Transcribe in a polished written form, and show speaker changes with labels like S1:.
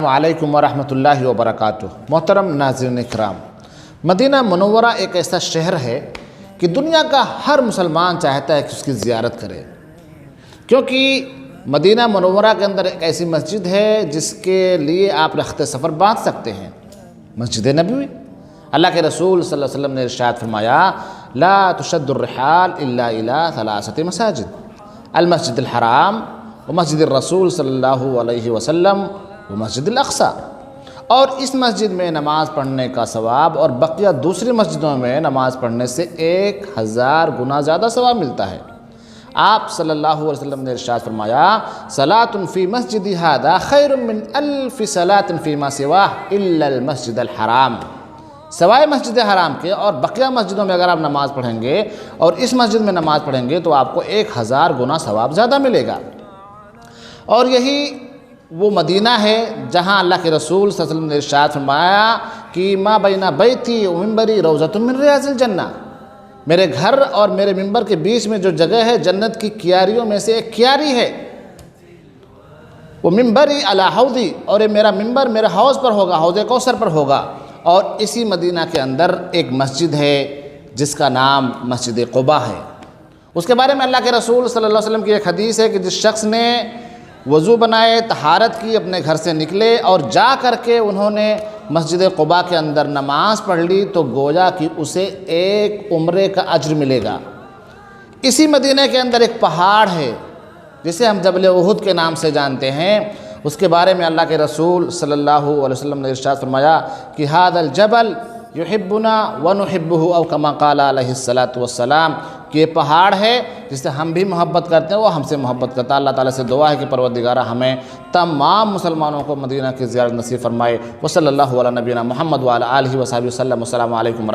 S1: वालेकुम वरहमतुल्लाहि वबरकातुह। मोहतरम नाज़रीन इकराम, मदीना मनवर्रा एक ऐसा शहर है कि दुनिया का हर मुसलमान चाहता है कि उसकी ज़ियारत करे, क्योंकि मदीना मनवर्रा के अंदर एक ऐसी मस्जिद है जिसके लिए आप रख्ते सफ़र बांध सकते हैं। मस्जिद नबवी, अल्लाह के रसूल सल्लल्लाहु अलैहि वसल्लम ने इरशाद फरमाया, ला तुशद्दुर रिहाल इल्ला इला सलासति मसाजिद, अल मस्जिद अल हराम व मस्जिद रसूल सल्लल्लाहु अलैहि वसल्लम व मस्जिद अल अक़सा। और इस मस्जिद में नमाज़ पढ़ने का सवाब और बकिया दूसरी मस्जिदों में नमाज़ पढ़ने से 1000 गुना ज़्यादा सवाब मिलता है। आप सल्लल्लाहु अलैहि वसल्लम ने इरशाद फरमाया, सलातुन फ़ी मस्जिदी हादा खैरुम मिन अल्फ़ि सलातिन फ़ी मा सिवाह इल्ला अल मस्जिद अल हराम। सवाए मस्जिद हराम के और बकिया मस्जिदों में अगर आप नमाज़ पढ़ेंगे और इस मस्जिद में नमाज़ पढ़ेंगे तो आपको 1000 गुना सवाब ज़्यादा मिलेगा। और यही वो मदीना है जहाँ अल्लाह के रसूल सल्लल्लाहु अलैहि वसल्लम ने इरशाद फरमाया कि मा बैना बैती व मिंबरी रौज़तुम मिन रियाज़िल जन्नह, मेरे घर और मेरे मिंबर के बीच में जो जगह है जन्नत की क्यारियों में से एक क्यारी है। वो मिंबरी अला हौदी, और ये मेरा मिंबर मेरे हौज़ पर होगा, हौज़े कौसर पर होगा। और इसी मदीना के अंदर एक मस्जिद है जिसका नाम मस्जिद क़ुबा है। उसके बारे में अल्लाह के रसूल सल्लल्लाहु अलैहि वसल्लम की एक हदीस है कि जिस शख्स ने वज़ू बनाए, तहारत की, अपने घर से निकले और जा कर के उन्होंने मस्जिद क़ुबा के अंदर नमाज़ पढ़ ली तो गोया कि उसे एक उम्रे का अज्र मिलेगा। इसी मदीने के अंदर एक पहाड़ है जिसे हम जबल उहुद के नाम से जानते हैं। उसके बारे में अल्लाह के रसूल सल्लल्लाहु अलैहि वसल्लम ने इरशाद फरमाया कि हादल जबल युहिब्बुना व नुहिब्बुहु औ कमा क़ाला अलैहिस्सलातु वस्सलाम, कि ये पहाड़ है जिससे हम भी मोहब्बत करते हैं, वो हमसे मोहब्बत करता है। अल्लाह ताला से दुआ है कि परवरदिगारा हमें तमाम मुसलमानों को मदीना की ज़ियारत नसीब फरमाए। व सल्लल्लाहु अला नबीना मुहम्मद व अला आलिहि व सहबिहि वसल्लम। अस्सलामु अलैकुम।